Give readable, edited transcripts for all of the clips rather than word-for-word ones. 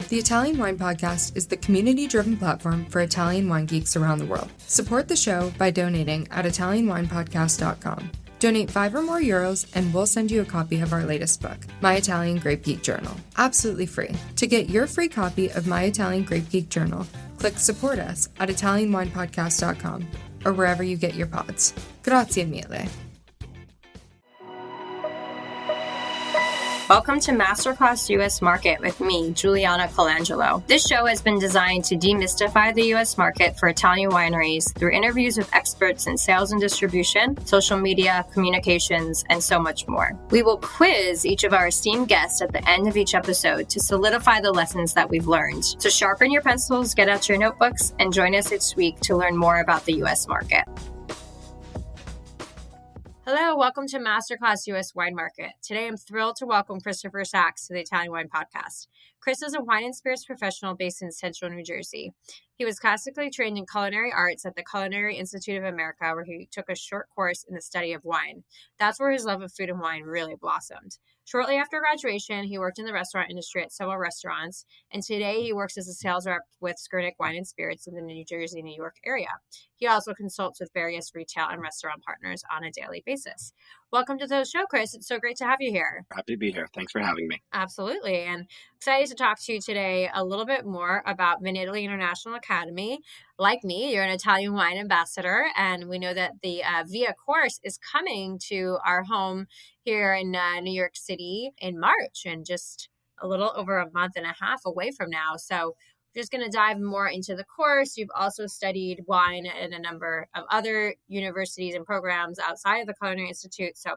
The Italian Wine Podcast is the community-driven platform for Italian wine geeks around the world. Support the show by donating at ItalianWinePodcast.com. Donate €5 or more and we'll send you a copy of our latest book, My Italian Grape Geek Journal, absolutely free. To get your free copy of My Italian Grape Geek Journal, click Support Us at ItalianWinePodcast.com or wherever you get your pods. Grazie mille. Welcome to Masterclass U.S. Market with me, Juliana Colangelo. This show has been designed to demystify the U.S. market for Italian wineries through interviews with experts in sales and distribution, social media, communications, and so much more. We will quiz each of our esteemed guests at the end of each episode to solidify the lessons that we've learned. So sharpen your pencils, get out your notebooks, and join us each week to learn more about the U.S. market. Hello, welcome to Masterclass U.S. Wine Market. Today, I'm thrilled to welcome Christopher Sachs to the Italian Wine Podcast. Chris is a wine and spirits professional based in central New Jersey. He was classically trained in Culinary Arts at the Culinary Institute of America, where he took a short course in the study of wine. That's where his love of food and wine really blossomed. Shortly after graduation, he worked in the restaurant industry at several restaurants, and today he works as a sales rep with Skurnik Wines and Spirits in the New Jersey, New York area. He also consults with various retail and restaurant partners on a daily basis. Welcome to the show, Chris. It's so great to have you here. Happy to be here. Thanks for having me. Absolutely. And excited to talk to you today a little bit more about Vinitaly International Academy. Like me, you're an Italian wine ambassador, and we know that the VIA course is coming to our home here in New York City in March, and just a little over a month and a half away from now. So we're just going to dive more into the course. You've also studied wine at a number of other universities and programs outside of the Culinary Institute. So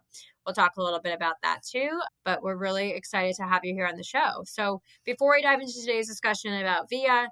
we'll talk a little bit about that too, but we're really excited to have you here on the show. So before we dive into today's discussion about VIA,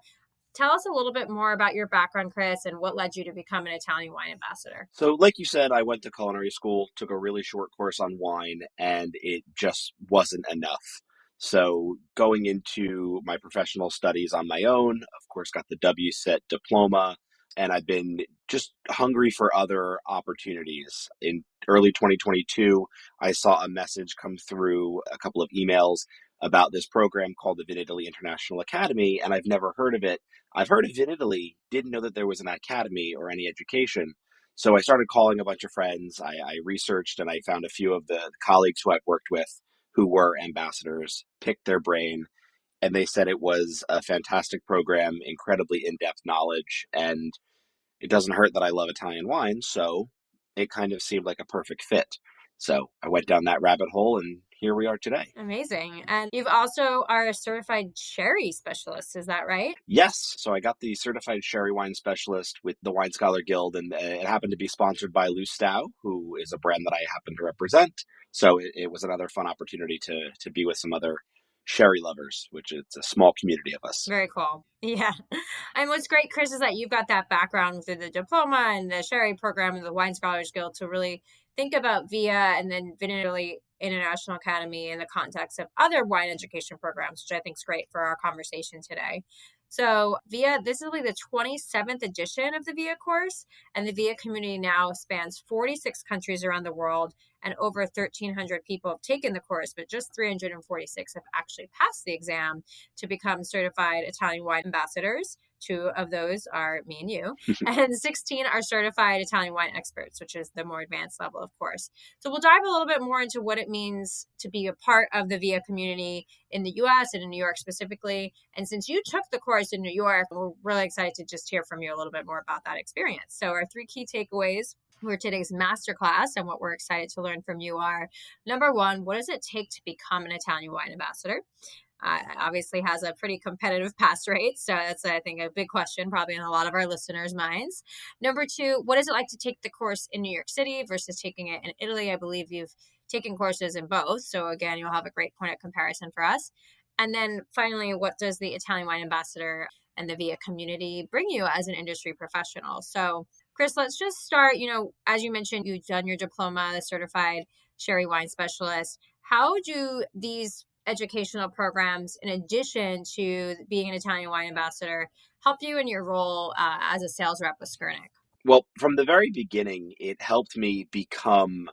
tell us a little bit more about your background, Chris, and what led you to become an Italian wine ambassador. So like you said, I went to culinary school, took a really short course on wine, and it just wasn't enough. So going into my professional studies on my own, of course, got the WSET Diploma, and I've been just hungry for other opportunities. In early 2022, I saw a message come through, a couple of emails about this program called the Vinitaly International Academy, and I've never heard of it. I've heard of Vinitaly, didn't know that there was an academy or any education. So I started calling a bunch of friends. I researched, and I found a few of the colleagues who I've worked with who were ambassadors, picked their brain, and they said it was a fantastic program, incredibly in-depth knowledge, and it doesn't hurt that I love Italian wine, so it kind of seemed like a perfect fit. So I went down that rabbit hole, and here we are today. Amazing. And you've also are a certified sherry specialist, is that right? Yes. So I got the certified sherry wine specialist with the Wine Scholar Guild, and it happened to be sponsored by Lustau, who is a brand that I happen to represent. So it was another fun opportunity to be with some other sherry lovers, which is a small community of us. Very cool. Yeah. And what's great, Chris, is that you've got that background through the diploma and the sherry program and the Wine Scholars Guild to really think about VIA and then Vinitaly International Academy in the context of other wine education programs, which I think is great for our conversation today. So VIA, this will be the 27th edition of the VIA course, and the VIA community now spans 46 countries around the world, and over 1,300 people have taken the course, but just 346 have actually passed the exam to become certified Italian wine ambassadors. 2 of those are me and you, and 16 are certified Italian wine experts, which is the more advanced level, of course. So we'll dive a little bit more into what it means to be a part of the VIA community in the U.S. and in New York specifically. And since you took the course in New York, we're really excited to just hear from you a little bit more about that experience. So our 3 key takeaways for today's masterclass and what we're excited to learn from you are, number 1, what does it take to become an Italian wine ambassador? Obviously has a pretty competitive pass rate. So that's, I think, a big question probably in a lot of our listeners' minds. Number 2, what is it like to take the course in New York City versus taking it in Italy? I believe you've taken courses in both. So again, you'll have a great point of comparison for us. And then finally, what does the Italian wine ambassador and the VIA community bring you as an industry professional? So Chris, let's just start, as you mentioned, you've done your diploma, the certified sherry wine specialist. How do these educational programs, in addition to being an Italian wine ambassador, help you in your role as a sales rep with Skurnik? Well, from the very beginning, it helped me become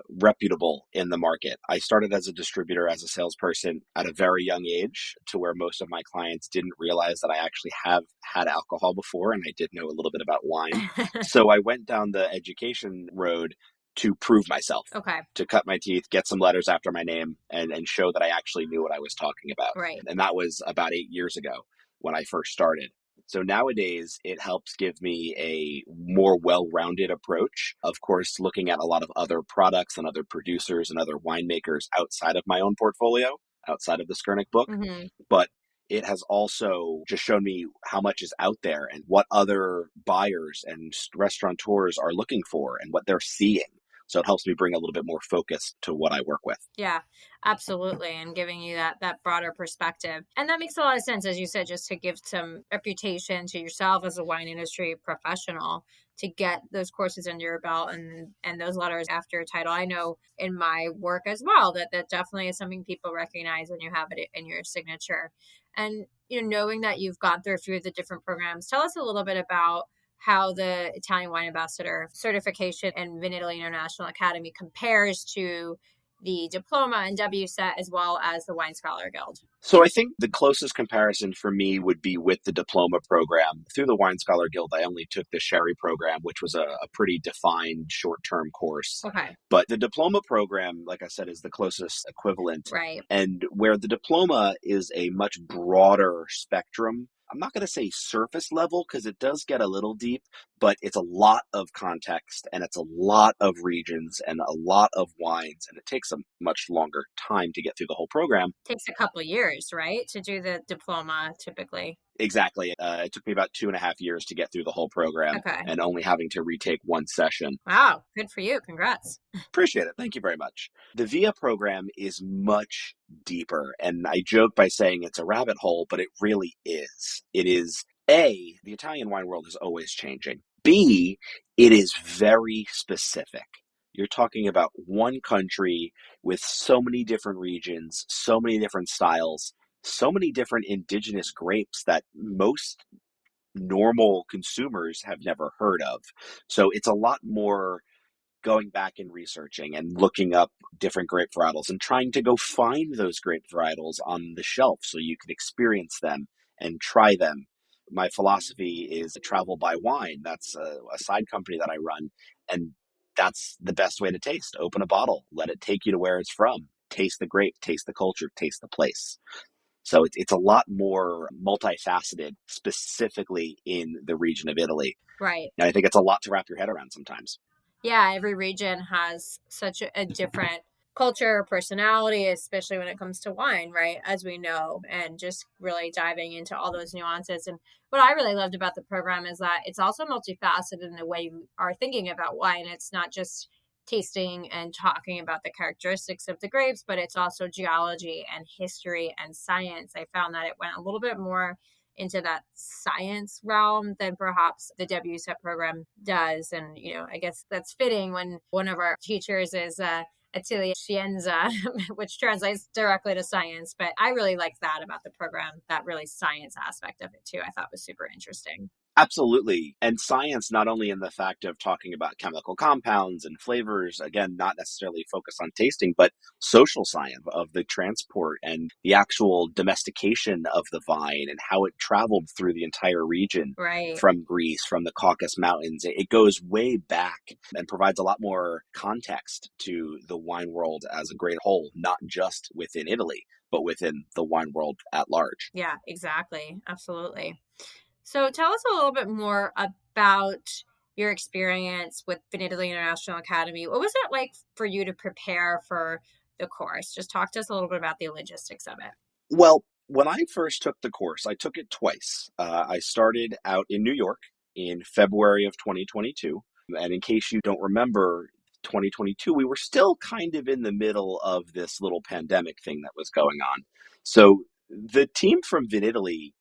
reputable in the market. I started as a distributor, as a salesperson at a very young age, to where most of my clients didn't realize that I actually have had alcohol before, and I did know a little bit about wine. So I went down the education road to prove myself, Okay. to cut my teeth, get some letters after my name, and show that I actually knew what I was talking about. Right. And that was about 8 years ago when I first started. So nowadays, it helps give me a more well-rounded approach. Of course, looking at a lot of other products and other producers and other winemakers outside of my own portfolio, outside of the Skurnik book. Mm-hmm. But it has also just shown me how much is out there and what other buyers and restaurateurs are looking for and what they're seeing. So it helps me bring a little bit more focus to what I work with. Yeah, absolutely. And giving you that broader perspective. And that makes a lot of sense, as you said, just to give some reputation to yourself as a wine industry professional, to get those courses under your belt and those letters after your title. I know in my work as well that definitely is something people recognize when you have it in your signature. And knowing that you've gone through a few of the different programs, tell us a little bit about how the Italian Wine Ambassador certification and Vinitaly International Academy compares to the Diploma and WSET, as well as the Wine Scholar Guild. So I think the closest comparison for me would be with the Diploma program. Through the Wine Scholar Guild, I only took the Sherry program, which was a pretty defined short-term course. Okay. But the Diploma program, like I said, is the closest equivalent. Right. And where the Diploma is a much broader spectrum, I'm not going to say surface level because it does get a little deep, but it's a lot of context and it's a lot of regions and a lot of wines, and it takes a much longer time to get through the whole program. Takes a couple of years, right, to do the Diploma typically. Exactly. It took me about 2.5 years to get through the whole program, Okay. and only having to retake one session. Wow, good for you. Congrats. Appreciate it. Thank you very much. The VIA program is much deeper, and I joke by saying it's a rabbit hole, but it really is. It is, A, the Italian wine world is always changing. B, it is very specific. You're talking about one country with so many different regions, so many different styles, so many different indigenous grapes that most normal consumers have never heard of. So it's a lot more going back and researching and looking up different grape varietals and trying to go find those grape varietals on the shelf so you can experience them and try them. My philosophy is travel by wine. That's a side company that I run, and that's the best way to taste. Open a bottle, let it take you to where it's from. Taste the grape, taste the culture, taste the place. So it's a lot more multifaceted, specifically in the region of Italy. Right. And I think it's a lot to wrap your head around sometimes. Yeah, every region has such a different culture, personality, especially when it comes to wine, right? As we know, and just really diving into all those nuances. And what I really loved about the program is that it's also multifaceted in the way you are thinking about wine. It's not just tasting and talking about the characteristics of the grapes, but it's also geology and history and science. I found that it went a little bit more into that science realm than perhaps the WSET program does. And, I guess that's fitting when one of our teachers is Atelier Scienza, which translates directly to science. But I really liked that about the program, that really science aspect of it too. I thought was super interesting. Absolutely. And science, not only in the fact of talking about chemical compounds and flavors, again, not necessarily focused on tasting, but social science of the transport and the actual domestication of the vine and how it traveled through the entire region. Right. From Greece, from the Caucasus Mountains. It goes way back and provides a lot more context to the wine world as a great whole, not just within Italy, but within the wine world at large. Yeah, exactly. Absolutely. So tell us a little bit more about your experience with Vinitaly International Academy. What was it like for you to prepare for the course? Just talk to us a little bit about the logistics of it. Well, when I first took the course, I took it twice. I started out in New York in February of 2022. And in case you don't remember, 2022, we were still kind of in the middle of this little pandemic thing that was going on. So the team from Vinitaly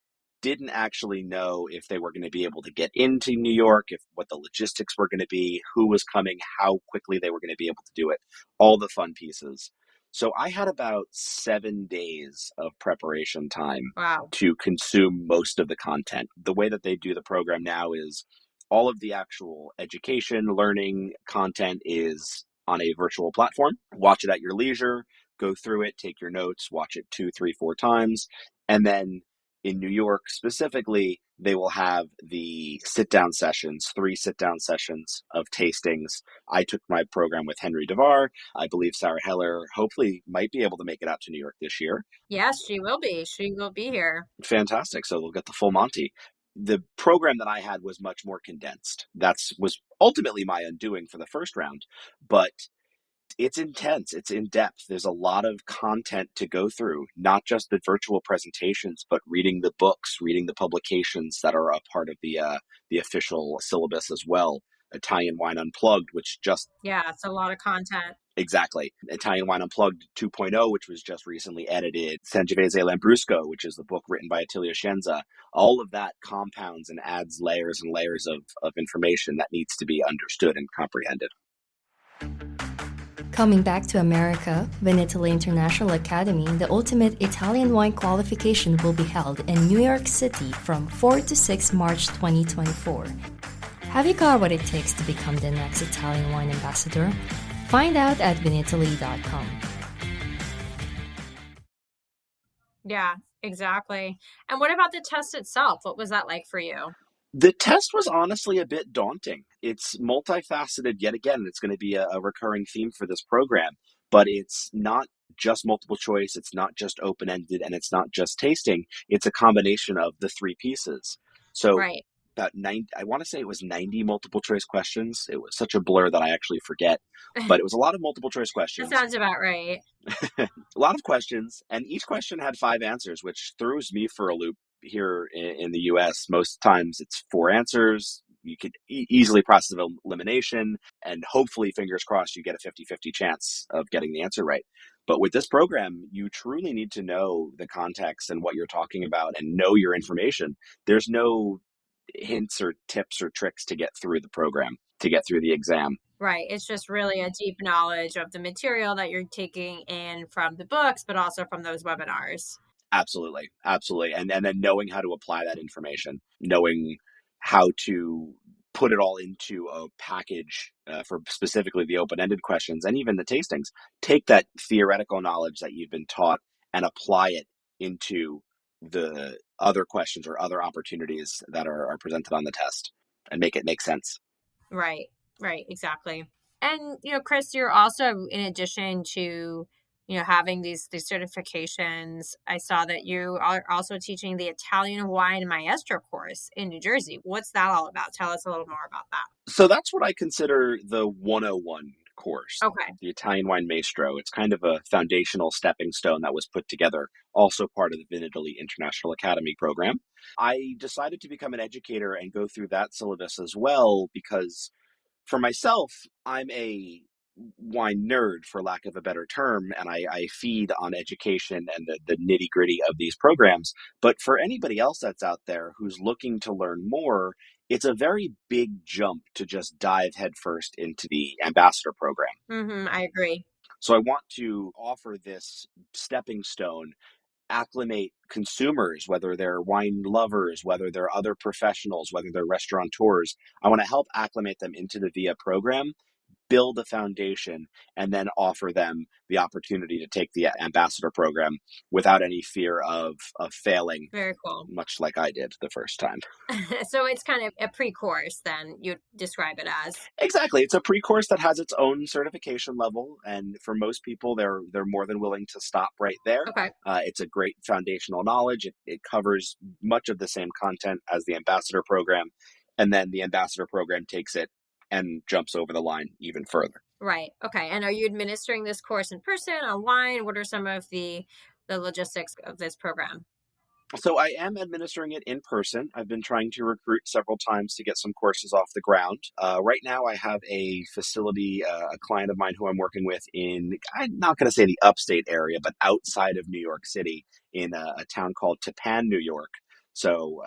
didn't actually know if they were going to be able to get into New York, if what the logistics were going to be, who was coming, how quickly they were going to be able to do it, all the fun pieces. So I had about 7 days of preparation time. Wow. To consume most of the content. The way that they do the program now is all of the actual education, learning content is on a virtual platform. Watch it at your leisure, go through it, take your notes, watch it 2, 3, 4 times. And then in New York specifically, they will have the sit-down sessions, 3 sit-down sessions of tastings. I took my program with Henry DeVar. I believe Sarah Heller hopefully might be able to make it out to New York this year. Yes, she will be. She will be here. Fantastic. So they'll get the full Monty. The program that I had was much more condensed. That was ultimately my undoing for the first round, but it's intense. It's in depth. There's a lot of content to go through, not just the virtual presentations, but reading the books, reading the publications that are a part of the official syllabus as well. Italian Wine Unplugged, which just Yeah, it's a lot of content. exactly. Italian Wine Unplugged 2.0, which was just recently edited. Sangiovese Lambrusco, which is the book written by Attilio Scienza. All of that compounds and adds layers and layers of information that needs to be understood and comprehended. Coming back to America, Vinitaly International Academy, the ultimate Italian wine qualification, will be held in New York City from 4 to 6 March 2024. Have you got what it takes to become the next Italian wine ambassador? Find out at vinitaly.com. Yeah, exactly. And what about the test itself? What was that like for you? The test was honestly a bit daunting. It's multifaceted yet again. It's going to be a recurring theme for this program, but it's not just multiple choice. It's not just open-ended, and it's not just tasting. It's a combination of the 3 pieces. So Right. about 90, I want to say it was 90 multiple choice questions. It was such a blur that I actually forget, but it was a lot of multiple choice That questions. sounds about right. A lot of questions, and each question had 5 answers, which throws me for a loop here in the US. Most times it's 4 answers. You could easily process of elimination, and hopefully, fingers crossed, you get a 50-50 chance of getting the answer right. But with this program, you truly need to know the context and what you're talking about and know your information. There's no hints or tips or tricks to get through the program, to get through the exam. Right. It's just really a deep knowledge of the material that you're taking in from the books, but also from those webinars. Absolutely. Absolutely. And then knowing how to apply that information, knowing how to put it all into a package for specifically the open-ended questions and even the tastings. Take that theoretical knowledge that you've been taught and apply it into the other questions or other opportunities that are presented on the test and make it make sense. Right. Right. Exactly. And, Chris, you're also, in addition to, having these certifications, I saw that you are also teaching the Italian Wine Maestro course in New Jersey. What's that all about? Tell us a little more about that. So that's what I consider the 101 course, Okay. the Italian Wine Maestro. It's kind of a foundational stepping stone that was put together, also part of the Vinitaly International Academy program. I decided to become an educator and go through that syllabus as well because for myself, I'm a wine nerd, for lack of a better term, and I feed on education and the nitty gritty of these programs. But for anybody else that's out there who's looking to learn more, it's a very big jump to just dive headfirst into the ambassador program. I agree. So I want to offer this stepping stone, acclimate consumers, whether they're wine lovers, whether they're other professionals, whether they're restaurateurs. I want to help acclimate them into the VIA program, build a foundation, and then offer them the opportunity to take the ambassador program without any fear of failing. Very cool. Much like I did the first time. So it's kind of a pre-course, then you'd describe it as. Exactly. It's a pre-course that has its own certification level, and for most people, they're more than willing to stop right there. Okay. It's a great foundational knowledge. It covers much of the same content as the ambassador program, and then the ambassador program takes it and jumps over the line even further. Right. Okay. And are you administering this course in person, online? What are some of the logistics of this program? So I am administering it in person. I've been trying to recruit several times to get some courses off the ground. Right now I have a facility, a client of mine who I'm working with in, I'm not going to say the upstate area, but outside of New York City in a town called Tappan, New York. So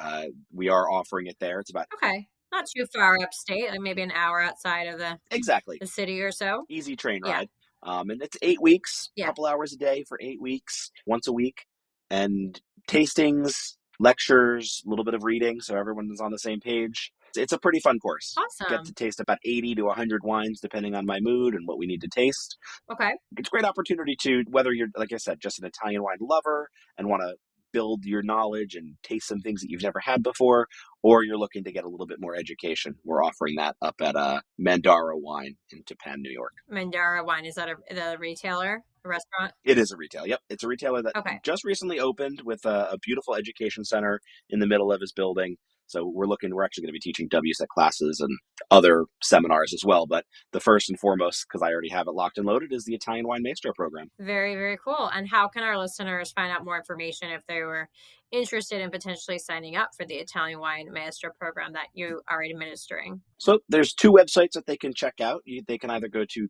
we are offering it there. It's about Okay. Not too far upstate, like maybe an hour outside of the city or so. Easy train Yeah. ride. And it's 8 weeks, a Yeah. couple hours a day for 8 weeks, once a week. And tastings, lectures, a little bit of reading, so everyone is on the same page. It's a pretty fun course. Get to Awesome. taste about 80 to 100 wines, depending on my mood and what we need to taste. Okay. It's a great opportunity to, whether you're, like I said, just an Italian wine lover and want to build your knowledge and taste some things that you've never had before, or you're looking to get a little bit more education. We're offering that up at Mandara Wine in Japan, New York. Mandara Wine, is that the retailer, a restaurant? It is a retail. Yep. It's a retailer that Okay. just recently opened with a beautiful education center in the middle of his building. So we're actually going to be teaching WSET classes and other seminars as well. But the first and foremost, because I already have it locked and loaded, is the Italian Wine Maestro program. Very, very cool. And how can our listeners find out more information if they were interested in potentially signing up for the Italian Wine Maestro program that you are administering? So there's two websites that they can check out. They can either go to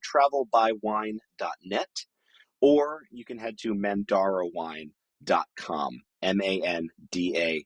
travelbywine.net, or you can head to mandarawine.com, MANDARA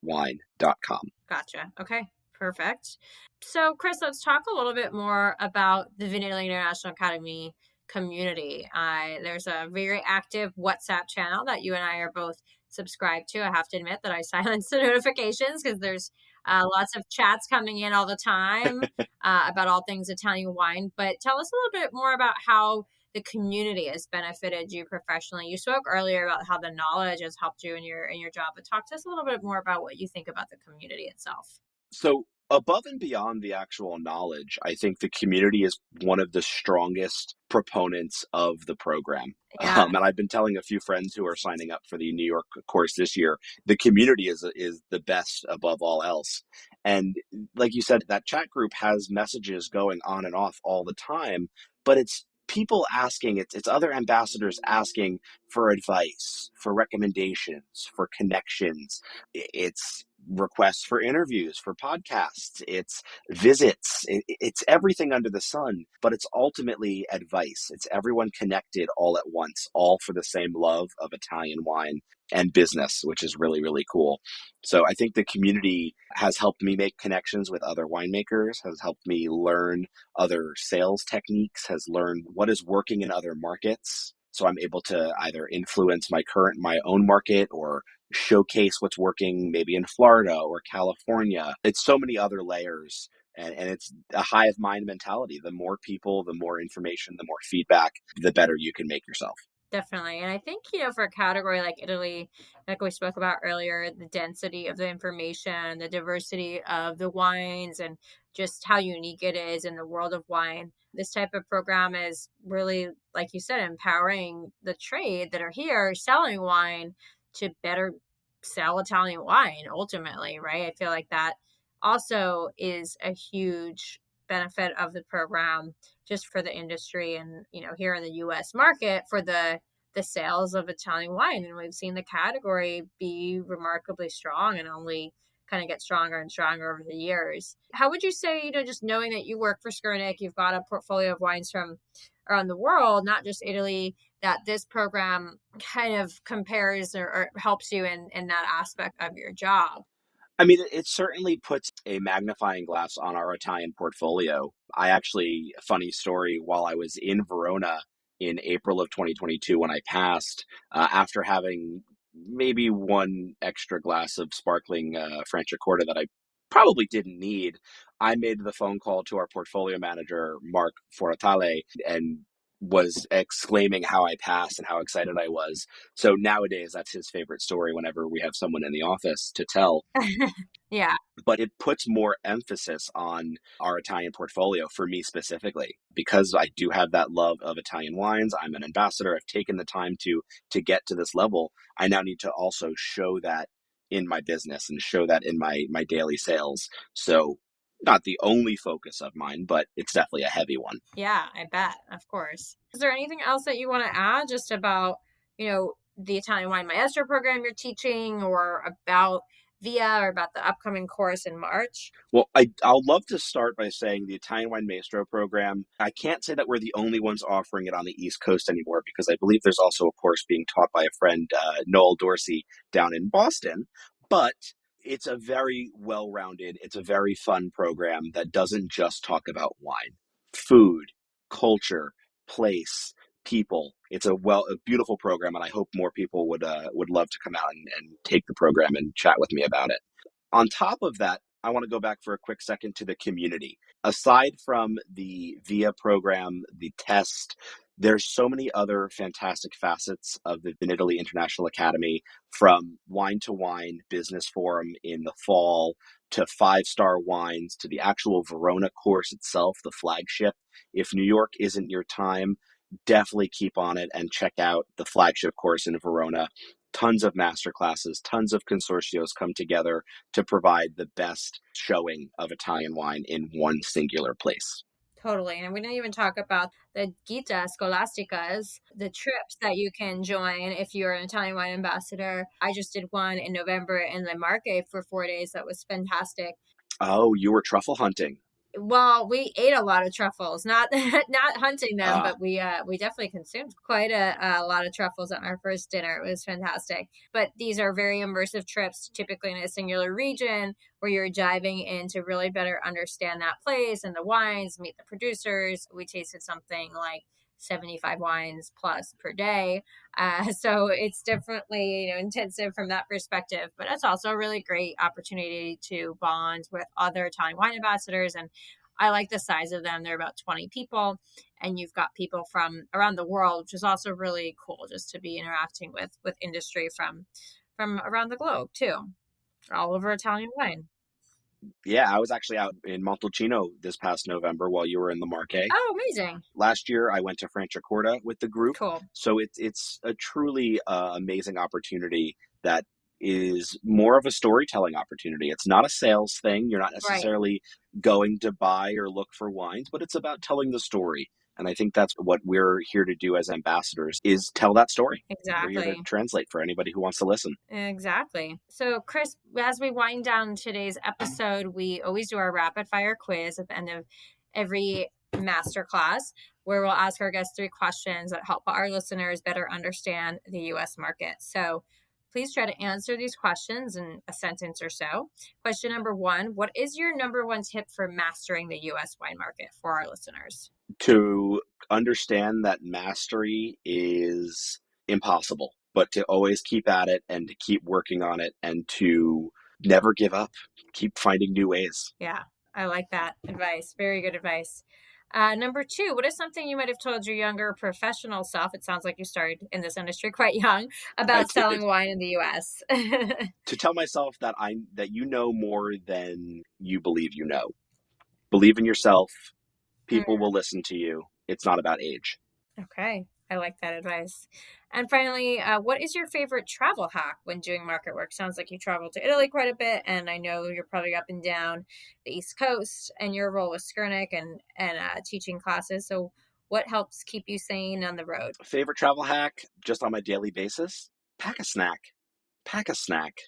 wine.com. Gotcha. Okay, perfect. So, Chris, let's talk a little bit more about the Vinitaly International Academy community. There's a very active WhatsApp channel that you and I are both subscribed to. I have to admit that I silence the notifications because there's lots of chats coming in all the time about all things Italian wine. But tell us a little bit more about how the community has benefited you professionally. You spoke earlier about how the knowledge has helped you in your job, but talk to us a little bit more about what you think about the community itself. So above and beyond the actual knowledge, I think the community is one of the strongest proponents of the program. Yeah. And I've been telling a few friends who are signing up for the New York course this year, the community is the best above all else. And like you said, that chat group has messages going on and off all the time, but it's people asking, it's other ambassadors asking for advice, for recommendations, for connections. It's requests for interviews, for podcasts, it's visits, it's everything under the sun, but it's ultimately advice. It's everyone connected all at once, all for the same love of Italian wine and business, which is really, really cool. So I think the community has helped me make connections with other winemakers, has helped me learn other sales techniques, has learned what is working in other markets. So I'm able to either influence my own market, or showcase what's working maybe in Florida or California. It's so many other layers. And it's a hive mind mentality. The more people, the more information, the more feedback, the better you can make yourself. Definitely. And I think, for a category like Italy, like we spoke about earlier, the density of the information, the diversity of the wines, and just how unique it is in the world of wine. This type of program is really, like you said, empowering the trade that are here selling wine to better sell Italian wine ultimately, right? I feel like that also is a huge benefit of the program just for the industry and, here in the US market for the sales of Italian wine. And we've seen the category be remarkably strong and only kind of get stronger and stronger over the years. How would you say, just knowing that you work for Skurnik, you've got a portfolio of wines from around the world, not just Italy, that this program kind of compares or helps you in that aspect of your job? I mean, it certainly puts a magnifying glass on our Italian portfolio. Funny story, while I was in Verona in April of 2022, when I passed, after having maybe one extra glass of sparkling Franciacorta that I probably didn't need, I made the phone call to our portfolio manager, Mark Foratale, and was exclaiming how I passed and how excited I was. So nowadays, that's his favorite story whenever we have someone in the office to tell. Yeah. But it puts more emphasis on our Italian portfolio for me specifically, because I do have that love of Italian wines. I'm an ambassador. I've taken the time to get to this level. I now need to also show that in my business and show that in my daily sales. So not the only focus of mine, but it's definitely a heavy one. Yeah, I bet. Of course. Is there anything else that you want to add just about, the Italian Wine Maestro program you're teaching, or about VIA, or about the upcoming course in March? Well, I'll love to start by saying the Italian Wine Maestro program, I can't say that we're the only ones offering it on the East Coast anymore, because I believe there's also a course being taught by a friend, Noel Dorsey, down in Boston. But it's a very well-rounded, it's a very fun program that doesn't just talk about wine, food, culture, place, people. It's a beautiful program, and I hope more people would love to come out and take the program and chat with me about it. On top of that, I want to go back for a quick second to the community. Aside from the VIA program, the test, there's so many other fantastic facets of the Vinitaly International Academy, from wine to wine business forum in the fall to 5-star wines to the actual Verona course itself, the flagship. If New York isn't your time, definitely keep on it and check out the flagship course in Verona. Tons of masterclasses, tons of consortios come together to provide the best showing of Italian wine in one singular place. Totally. And we didn't even talk about the Gita Scholasticas, the trips that you can join if you're an Italian wine ambassador. I just did one in November in the Marche for 4 days. That was fantastic. Oh, you were truffle hunting. Well, we ate a lot of truffles, not hunting them, but we definitely consumed quite a lot of truffles on our first dinner. It was fantastic. But these are very immersive trips, typically in a singular region, where you're diving in to really better understand that place and the wines, meet the producers. We tasted something like 75 wines plus per day. So it's definitely, intensive from that perspective, but it's also a really great opportunity to bond with other Italian wine ambassadors. And I like the size of them. They're about 20 people, and you've got people from around the world, which is also really cool just to be interacting with industry from around the globe too, all over Italian wine. Yeah, I was actually out in Montalcino this past November while you were in the Marche. Oh, amazing. Last year, I went to Franciacorta with the group. Cool. So it's a truly amazing opportunity that is more of a storytelling opportunity. It's not a sales thing. You're not necessarily going to buy or look for wines, but it's about telling the story. And I think that's what we're here to do as ambassadors, is tell that story. Exactly. We're here to translate for anybody who wants to listen. Exactly. So, Chris, as we wind down today's episode, we always do our rapid fire quiz at the end of every masterclass, where we'll ask our guests 3 questions that help our listeners better understand the U.S. market. So please try to answer these questions in a sentence or so. Question number 1, what is your number 1 tip for mastering the U.S. wine market for our listeners? To understand that mastery is impossible, but to always keep at it and to keep working on it and to never give up, keep finding new ways. Yeah, I like that advice. Very good advice. Number 2, what is something you might have told your younger professional self? It sounds like you started in this industry quite young, about selling wine in the U.S. To tell myself that you know more than you believe you know. Believe in yourself. People will listen to you. It's not about age. Okay. I like that advice. And finally, what is your favorite travel hack when doing market work? Sounds like you travel to Italy quite a bit, and I know you're probably up and down the East Coast, and your role with Skurnik and teaching classes. So what helps keep you sane on the road? Favorite travel hack, just on my daily basis? Pack a snack. Pack a snack.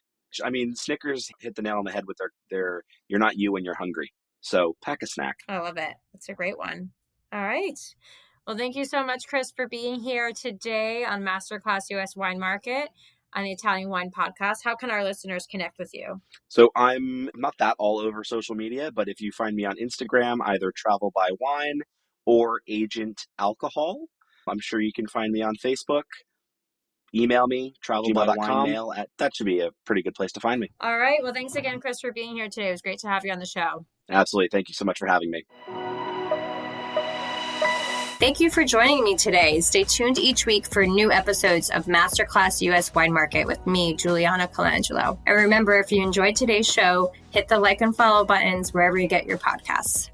I mean, Snickers hit the nail on the head with their you're not you when you're hungry. So pack a snack. I love it. That's a great one. All right. Well, thank you so much, Chris, for being here today on Masterclass U.S. Wine Market on the Italian Wine Podcast. How can our listeners connect with you? So I'm not that all over social media, but if you find me on Instagram, either Travel by Wine or Agent Alcohol. I'm sure you can find me on Facebook. Email me, travelbywinemail that should be a pretty good place to find me. All right. Well, thanks again, Chris, for being here today. It was great to have you on the show. Absolutely. Thank you so much for having me. Thank you for joining me today. Stay tuned each week for new episodes of Masterclass U.S. Wine Market with me, Juliana Colangelo. And remember, if you enjoyed today's show, hit the like and follow buttons wherever you get your podcasts.